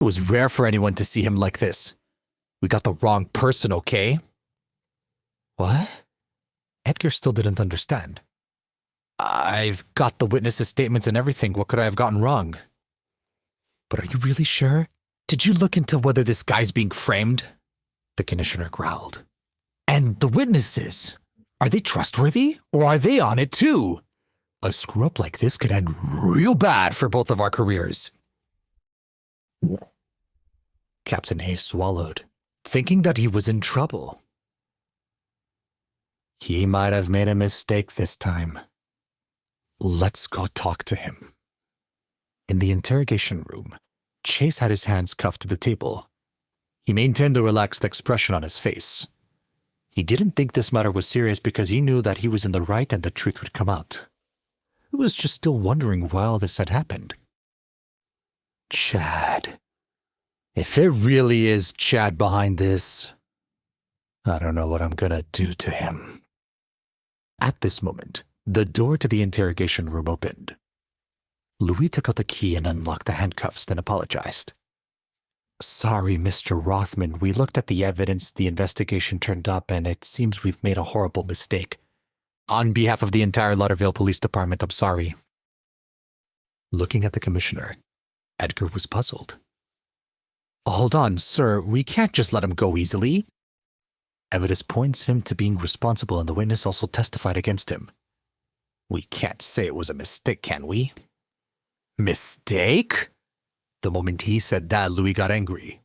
It was rare for anyone to see him like this. We got the wrong person, okay? What? Edgar still didn't understand. I've got the witnesses' statements and everything. What could I have gotten wrong? But are you really sure? Did you look into whether this guy's being framed? The commissioner growled. And the witnesses? Are they trustworthy? Or are they on it too? A screw-up like this could end real bad for both of our careers. Captain Hayes swallowed, thinking that he was in trouble. He might have made a mistake this time. Let's go talk to him. In the interrogation room, Chase had his hands cuffed to the table. He maintained a relaxed expression on his face. He didn't think this matter was serious because he knew that he was in the right and the truth would come out. He was just still wondering why all this had happened. Chad. If it really is Chad behind this, I don't know what I'm gonna do to him. At this moment, the door to the interrogation room opened. Louie took out the key and unlocked the handcuffs, then apologized. Sorry, Mr. Rothman, we looked at the evidence the investigation turned up, and it seems we've made a horrible mistake. On behalf of the entire Lauderville Police Department, I'm sorry. Looking at the commissioner, Edgar was puzzled. Hold on, sir, we can't just let him go easily. Evidence points him to being responsible, and the witness also testified against him. We can't say it was a mistake, can we? Mistake? The moment he said that, Louie got angry.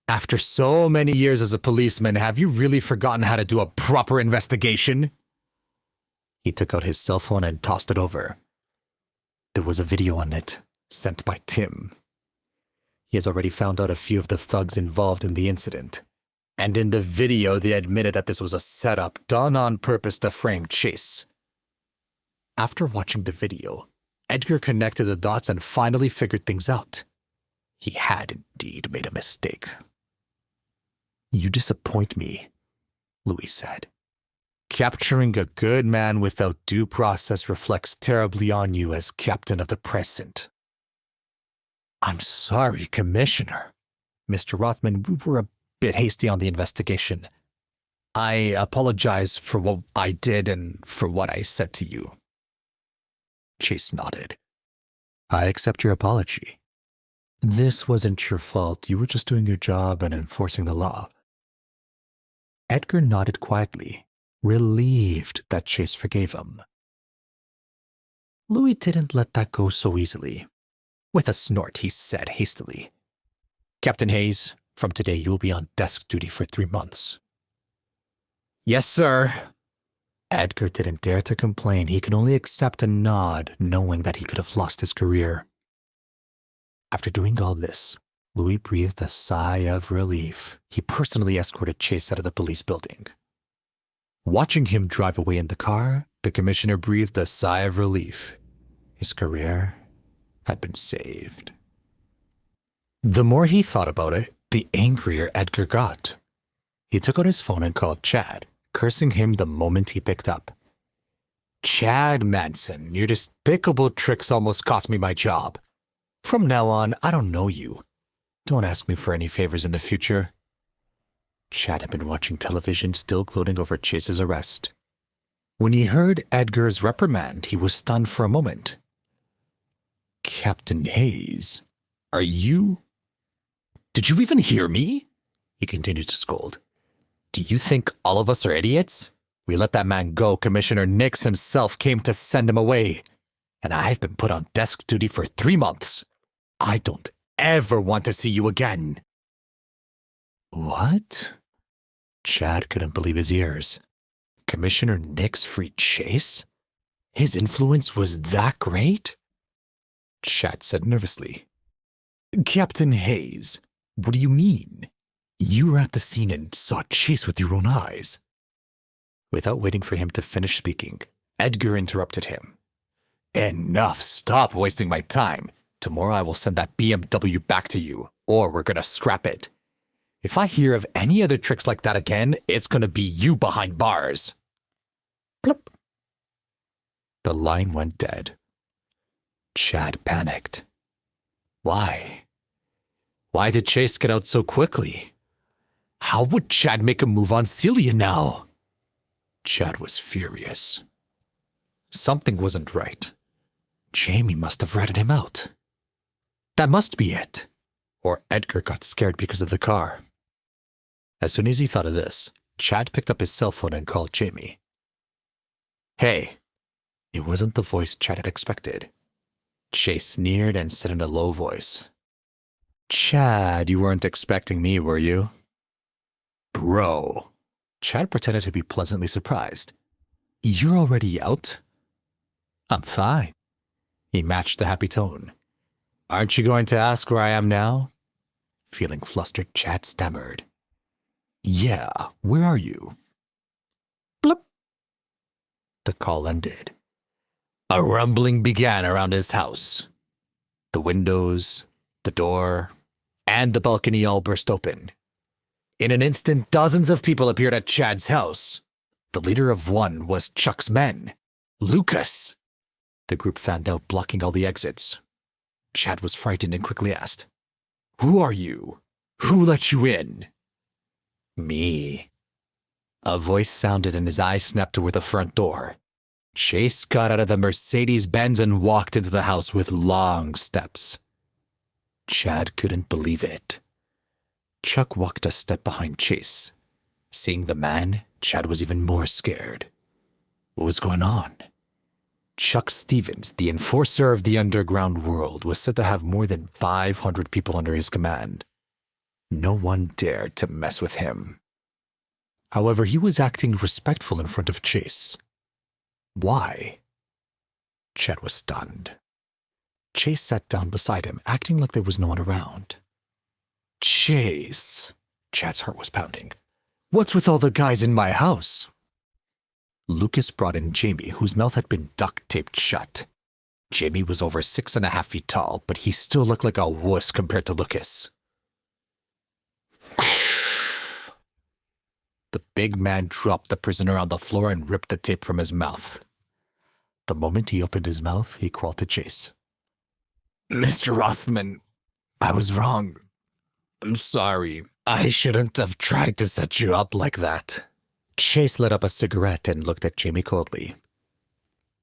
After so many years as a policeman, have you really forgotten how to do a proper investigation? He took out his cell phone and tossed it over. There was a video on it, sent by Tim. He has already found out a few of the thugs involved in the incident. And in the video, they admitted that this was a setup done on purpose to frame Chase. After watching the video, Edgar connected the dots and finally figured things out. He had indeed made a mistake. You disappoint me, Louie said. Capturing a good man without due process reflects terribly on you as captain of the present. I'm sorry, Commissioner. Mr. Rothman, we were a bit hasty on the investigation. I apologize for what I did and for what I said to you. Chase nodded. I accept your apology. This wasn't your fault. You were just doing your job and enforcing the law. Edgar nodded quietly, relieved that Chase forgave him. Louie didn't let that go so easily. With a snort, he said hastily, Captain Hayes, from today you will be on desk duty for 3 months. Yes, sir. Edgar didn't dare to complain. He could only accept a nod, knowing that he could have lost his career. After doing all this, Louie breathed a sigh of relief. He personally escorted Chase out of the police building. Watching him drive away in the car, the commissioner breathed a sigh of relief. His career had been saved. The more he thought about it, the angrier Edgar got. He took out his phone and called Chad, cursing him the moment he picked up. Chad Manson, your despicable tricks almost cost me my job. From now on, I don't know you. Don't ask me for any favors in the future. Chad had been watching television, still gloating over Chase's arrest. When he heard Edgar's reprimand, he was stunned for a moment. Captain Hayes, are you... Did you even hear me? He continued to scold. Do you think all of us are idiots? We let that man go. Commissioner Nix himself came to send him away. And I've been put on desk duty for 3 months. I don't ever want to see you again. What? Chad couldn't believe his ears. Commissioner Nix freed Chase? His influence was that great? Chad said nervously. Captain Hayes, what do you mean? You were at the scene and saw Chase with your own eyes. Without waiting for him to finish speaking, Edgar interrupted him. Enough, stop wasting my time. Tomorrow I will send that BMW back to you, or we're gonna scrap it. If I hear of any other tricks like that again, it's gonna be you behind bars. Plop. The line went dead. Chad panicked. Why? Why did Chase get out so quickly? How would Chad make a move on Celia now? Chad was furious. Something wasn't right. Jamie must have ratted him out. That must be it. Or Edgar got scared because of the car. As soon as he thought of this, Chad picked up his cell phone and called Jamie. Hey. It wasn't the voice Chad had expected. Chase sneered and said in a low voice, Chad, you weren't expecting me, were you? Bro. Chad pretended to be pleasantly surprised. You're already out? I'm fine. He matched the happy tone. Aren't you going to ask where I am now? Feeling flustered, Chad stammered. Yeah, where are you? Blip. The call ended. A rumbling began around his house. The windows, the door, and the balcony all burst open. In an instant, dozens of people appeared at Chad's house. The leader of one was Chuck's men, Lucas. The group fanned out, blocking all the exits. Chad was frightened and quickly asked, Who are you? Who let you in? Me. A voice sounded and his eyes snapped toward the front door. Chase got out of the Mercedes-Benz and walked into the house with long steps. Chad couldn't believe it. Chuck walked a step behind Chase. Seeing the man, Chad was even more scared. What was going on? Chuck Stevens, the enforcer of the underground world, was said to have more than 500 people under his command. No one dared to mess with him. However, he was acting respectful in front of Chase. Why? Chad was stunned. Chase sat down beside him, acting like there was no one around. Chase. Chad's heart was pounding. What's with all the guys in my house? Lucas brought in Jamie, whose mouth had been duct-taped shut. Jamie was over 6.5 feet tall, but he still looked like a wuss compared to Lucas. The big man dropped the prisoner on the floor and ripped the tape from his mouth. The moment he opened his mouth, he crawled to Chase. Mr. Rothman, I was wrong. I'm sorry. I shouldn't have tried to set you up like that. Chase lit up a cigarette and looked at Jamie coldly.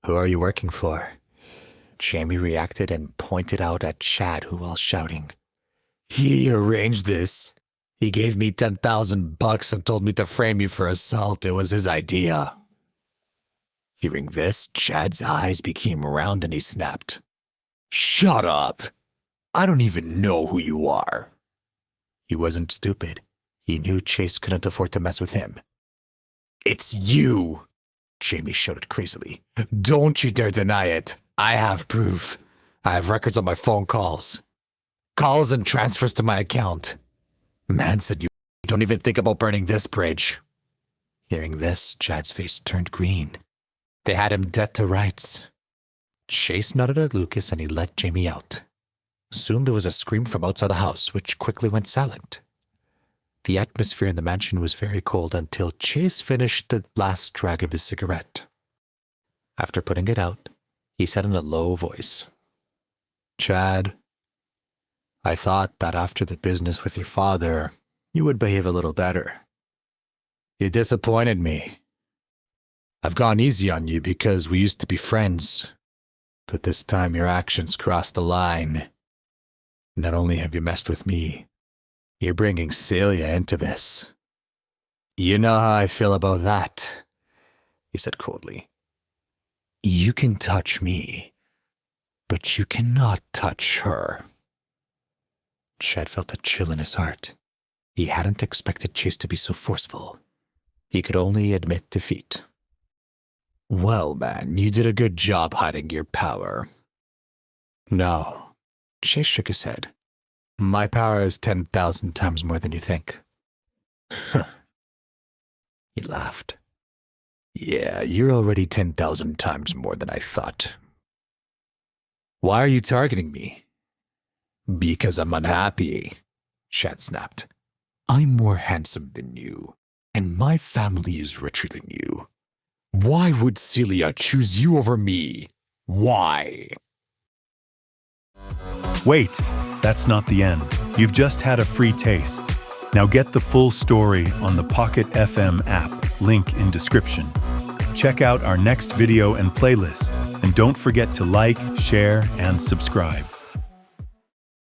Who are you working for? Jamie reacted and pointed out at Chad, who was shouting. He arranged this. He gave me $10,000 and told me to frame you for assault. It was his idea. Hearing this, Chad's eyes became round and he snapped. Shut up! I don't even know who you are. He wasn't stupid. He knew Chase couldn't afford to mess with him. It's you! Jamie shouted crazily. Don't you dare deny it. I have proof. I have records on my phone calls. Calls and transfers to my account. Manson, you don't even think about burning this bridge. Hearing this, Chad's face turned green. They had him dead to rights. Chase nodded at Lucas and he let Jamie out. Soon there was a scream from outside the house, which quickly went silent. The atmosphere in the mansion was very cold until Chase finished the last drag of his cigarette. After putting it out, he said in a low voice, Chad, I thought that after the business with your father, you would behave a little better. You disappointed me. I've gone easy on you because we used to be friends, but this time your actions crossed the line. Not only have you messed with me, you're bringing Celia into this. You know how I feel about that, he said coldly. You can touch me, but you cannot touch her. Chad felt a chill in his heart. He hadn't expected Chase to be so forceful. He could only admit defeat. Well, man, you did a good job hiding your power. No. Chase shook his head. My power is 10,000 times more than you think. He laughed. Yeah, you're already 10,000 times more than I thought. Why are you targeting me? Because I'm unhappy, Chad snapped. I'm more handsome than you, and my family is richer than you. Why would Celia choose you over me? Why? Wait, that's not the end. You've just had a free taste. Now get the full story on the Pocket FM app, link in description. Check out our next video and playlist, and don't forget to like, share, and subscribe.